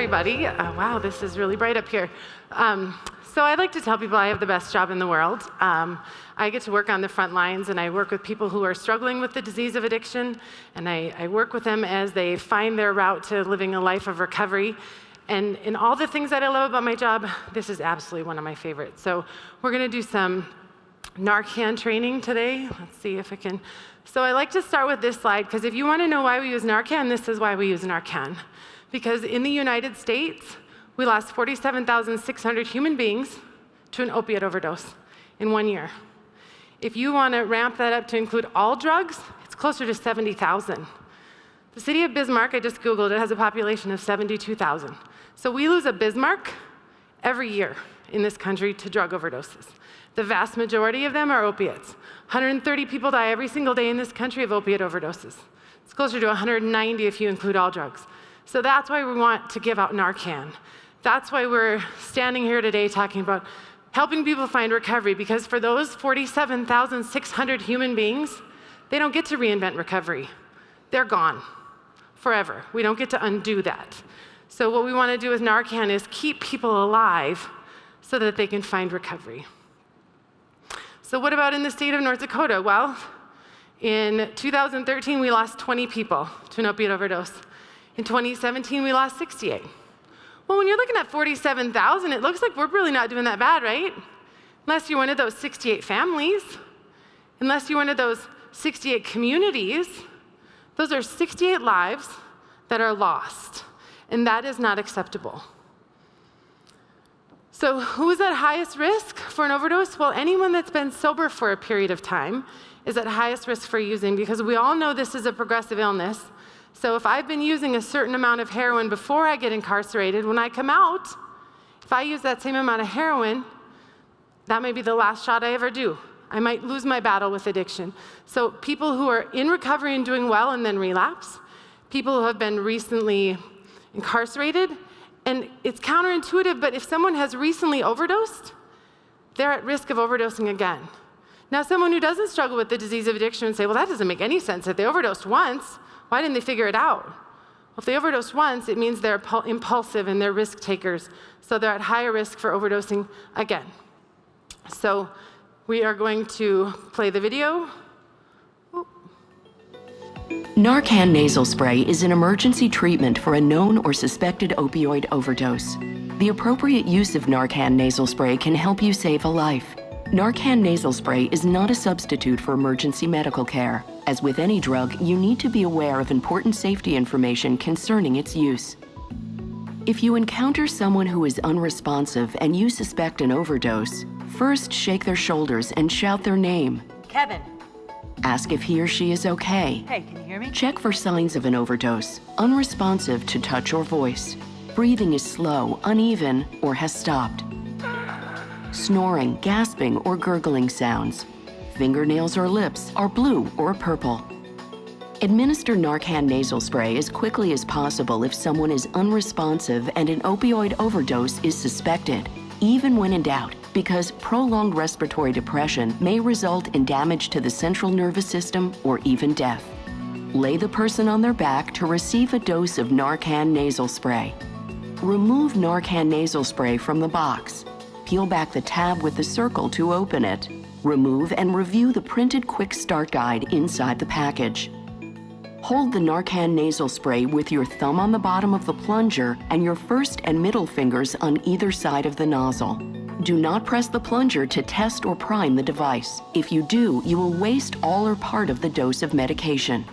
everybody. Wow, this is really bright up here. So I like to tell people I have the best job in the world. I get to work on the front lines, and I work with people who are struggling with the disease of addiction, and I work with them as they find their route to living a life of recovery. And in all the things that I love about my job, this is absolutely one of my favorites. So we're going to do some Narcan training today. Let's see if I can. So I like to start with this slide, because if you want to know why we use Narcan, this is why we use Narcan. Because in the United States, we lost 47,600 human beings to an opiate overdose in 1 year. If you want to ramp that up to include all drugs, it's closer to 70,000. The city of Bismarck, I just Googled it, has a population of 72,000. So we lose a Bismarck every year in this country to drug overdoses. The vast majority of them are opiates. 130 people die every single day in this country of opiate overdoses. It's closer to 190 if you include all drugs. So that's why we want to give out Narcan. That's why we're standing here today talking about helping people find recovery, because for those 47,600 human beings, they don't get to reinvent recovery. They're gone forever. We don't get to undo that. So what we want to do with Narcan is keep people alive so that they can find recovery. So what about in the state of North Dakota? Well, in 2013, we lost 20 people to an opiate overdose. In 2017, we lost 68. Well, when you're looking at 47,000, it looks like we're really not doing that bad, right? Unless you're one of those 68 families, unless you're one of those 68 communities, those are 68 lives that are lost, and that is not acceptable. So who's at highest risk for an overdose? Well, anyone that's been sober for a period of time is at highest risk for using, because we all know this is a progressive illness. So if I've been using a certain amount of heroin before I get incarcerated, when I come out, if I use that same amount of heroin, that may be the last shot I ever do. I might lose my battle with addiction. So people who are in recovery and doing well and then relapse, people who have been recently incarcerated, and it's counterintuitive, but if someone has recently overdosed, they're at risk of overdosing again. Now, someone who doesn't struggle with the disease of addiction would say, well, that doesn't make any sense. If they overdosed once, why didn't they figure it out? Well, if they overdosed once, it means they're impulsive and they're risk takers, so they're at higher risk for overdosing again. So we are going to play the video. Narcan nasal spray is an emergency treatment for a known or suspected opioid overdose. The appropriate use of Narcan nasal spray can help you save a life. Narcan nasal spray is not a substitute for emergency medical care. As with any drug, you need to be aware of important safety information concerning its use. If you encounter someone who is unresponsive and you suspect an overdose, first shake their shoulders and shout their name. Kevin. Ask if he or she is okay. Hey, can you hear me? Check for signs of an overdose. Unresponsive to touch or voice. Breathing is slow, uneven, or has stopped. Snoring, gasping, or gurgling sounds. Fingernails or lips are blue or purple. Administer Narcan nasal spray as quickly as possible if someone is unresponsive and an opioid overdose is suspected, even when in doubt, because prolonged respiratory depression may result in damage to the central nervous system or even death. Lay the person on their back to receive a dose of Narcan nasal spray. Remove Narcan nasal spray from the box. Peel back the tab with the circle to open it. Remove and review the printed quick start guide inside the package. Hold the Narcan nasal spray with your thumb on the bottom of the plunger and your first and middle fingers on either side of the nozzle. Do not press the plunger to test or prime the device. If you do, you will waste all or part of the dose of medication.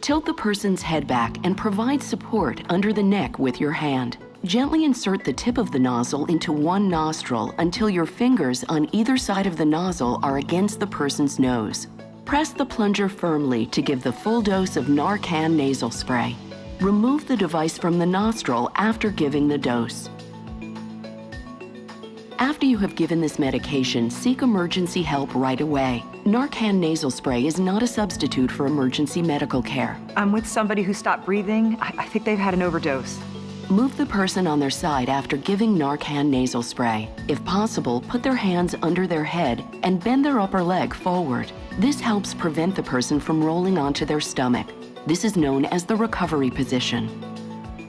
Tilt the person's head back and provide support under the neck with your hand. Gently insert the tip of the nozzle into one nostril until your fingers on either side of the nozzle are against the person's nose. Press the plunger firmly to give the full dose of Narcan nasal spray. Remove the device from the nostril after giving the dose. After you have given this medication, seek emergency help right away. Narcan nasal spray is not a substitute for emergency medical care. I'm with somebody who stopped breathing. I think they've had an overdose. Move the person on their side after giving Narcan nasal spray. If possible, put their hands under their head and bend their upper leg forward. This helps prevent the person from rolling onto their stomach. This is known as the recovery position.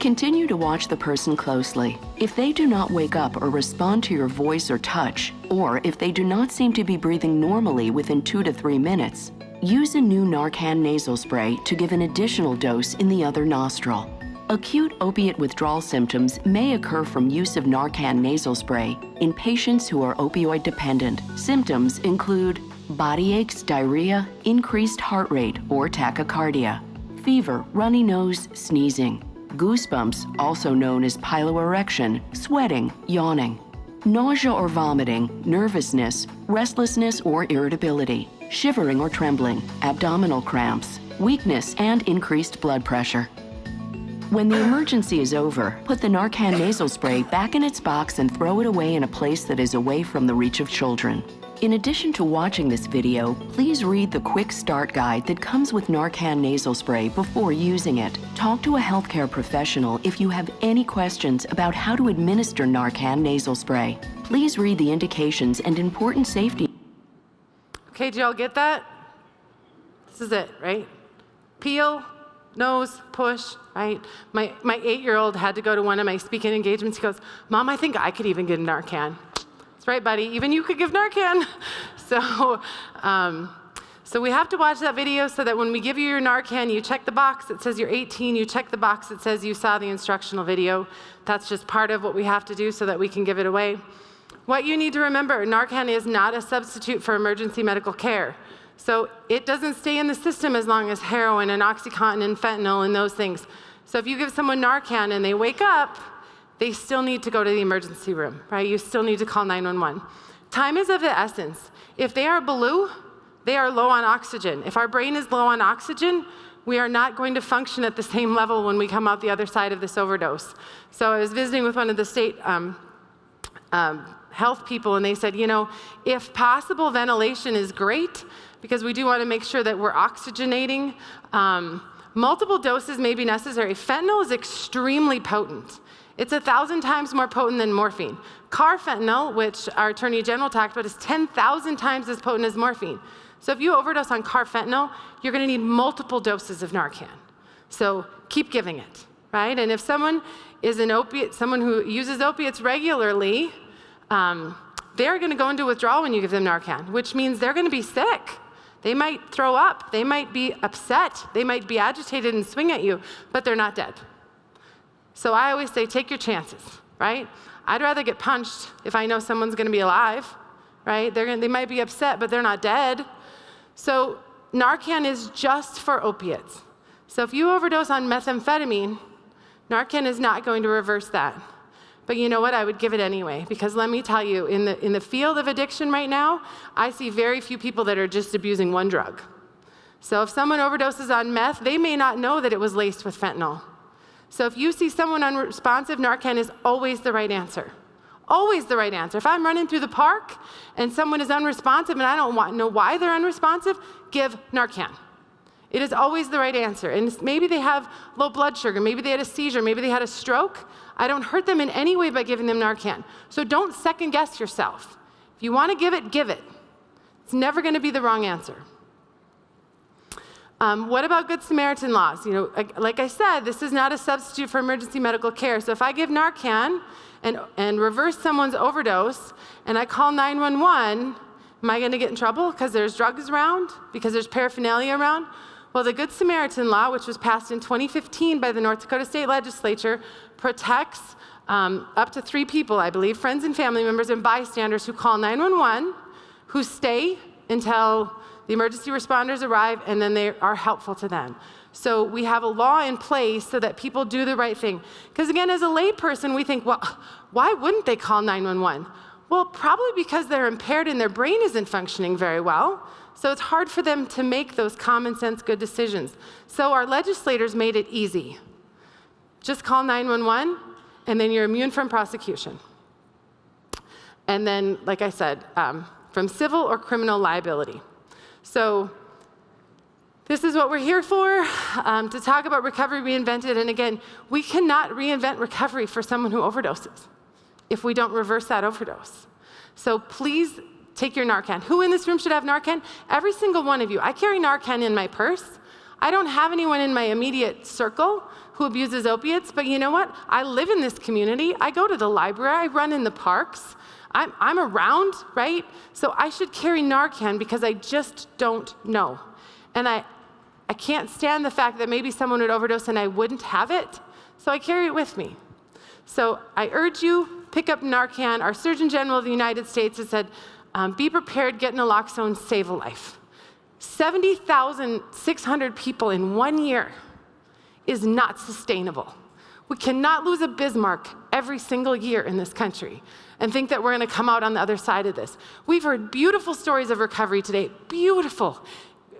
Continue to watch the person closely. If they do not wake up or respond to your voice or touch, or if they do not seem to be breathing normally within 2 to 3 minutes, use a new Narcan nasal spray to give an additional dose in the other nostril. Acute opiate withdrawal symptoms may occur from use of Narcan nasal spray in patients who are opioid dependent. Symptoms include body aches, diarrhea, increased heart rate or tachycardia, fever, runny nose, sneezing, goosebumps, also known as piloerection, sweating, yawning, nausea or vomiting, nervousness, restlessness or irritability, shivering or trembling, abdominal cramps, weakness, and increased blood pressure. When the emergency is over, put the Narcan nasal spray back in its box and throw it away in a place that is away from the reach of children. In addition to watching this video, please read the quick start guide that comes with Narcan nasal spray before using it. Talk to a healthcare professional if you have any questions about how to administer Narcan nasal spray. Please read the indications and important safety. Okay, did y'all get that? This is it, right? Peel, nose, push, right? My 8-year-old had to go to one of my speaking engagements. He goes, Mom, I think I could even get a Narcan. That's right, buddy. Even you could give Narcan. So we have to watch that video so that when we give you your Narcan, you check the box that says you're 18, you check the box that says you saw the instructional video. That's just part of what we have to do so that we can give it away. What you need to remember, Narcan is not a substitute for emergency medical care. So it doesn't stay in the system as long as heroin and OxyContin and fentanyl and those things. So if you give someone Narcan and they wake up, they still need to go to the emergency room, right? You still need to call 911. Time is of the essence. If they are blue, they are low on oxygen. If our brain is low on oxygen, we are not going to function at the same level when we come out the other side of this overdose. So I was visiting with one of the state health people, and they said, you know, if possible, ventilation is great because we do want to make sure that we're oxygenating. Multiple doses may be necessary. Fentanyl is extremely potent. It's 1,000 times more potent than morphine. Carfentanil, which our Attorney General talked about, is 10,000 times as potent as morphine. So if you overdose on carfentanil, you're going to need multiple doses of Narcan. So keep giving it, right? And if someone is someone who uses opiates regularly, they're going to go into withdrawal when you give them Narcan, which means they're going to be sick. They might throw up. They might be upset. They might be agitated and swing at you, but they're not dead. So I always say, take your chances, right? I'd rather get punched if I know someone's going to be alive, right? They might be upset, but they're not dead. So Narcan is just for opiates. So if you overdose on methamphetamine, Narcan is not going to reverse that. But you know what? I would give it anyway, because let me tell you, in the field of addiction right now, I see very few people that are just abusing one drug. So if someone overdoses on meth, they may not know that it was laced with fentanyl. So if you see someone unresponsive, Narcan is always the right answer. Always the right answer. If I'm running through the park and someone is unresponsive and I don't know why they're unresponsive, give Narcan. It is always the right answer. And maybe they have low blood sugar, maybe they had a seizure, maybe they had a stroke. I don't hurt them in any way by giving them Narcan. So don't second guess yourself. If you want to give it, give it. It's never going to be the wrong answer. What about Good Samaritan laws? You know, like I said, this is not a substitute for emergency medical care. So if I give Narcan and reverse someone's overdose and I call 911, am I going to get in trouble because there's drugs around, because there's paraphernalia around? Well, the Good Samaritan law, which was passed in 2015 by the North Dakota State Legislature, protects up to 3 people, I believe, friends and family members and bystanders who call 911, who stay until the emergency responders arrive, and then they are helpful to them. So we have a law in place so that people do the right thing. Because again, as a layperson, we think, well, why wouldn't they call 911? Well, probably because they're impaired and their brain isn't functioning very well. So it's hard for them to make those common sense good decisions. So our legislators made it easy. Just call 911, and then you're immune from prosecution. And then, like I said, from civil or criminal liability. So this is what we're here for, to talk about Recovery Reinvented. And again, we cannot reinvent recovery for someone who overdoses if we don't reverse that overdose. So please take your Narcan. Who in this room should have Narcan? Every single one of you. I carry Narcan in my purse. I don't have anyone in my immediate circle who abuses opiates, but you know what? I live in this community. I go to the library. I run in the parks. I'm around, right? So I should carry Narcan because I just don't know. And I can't stand the fact that maybe someone would overdose and I wouldn't have it, so I carry it with me. So I urge you, pick up Narcan. Our Surgeon General of the United States has said, be prepared, get naloxone, save a life. 70,600 people in 1 year is not sustainable. We cannot lose a Bismarck every single year in this country and think that we're gonna come out on the other side of this. We've heard beautiful stories of recovery today, beautiful,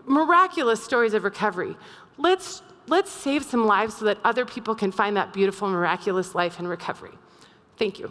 miraculous stories of recovery. Let's save some lives so that other people can find that beautiful, miraculous life in recovery. Thank you.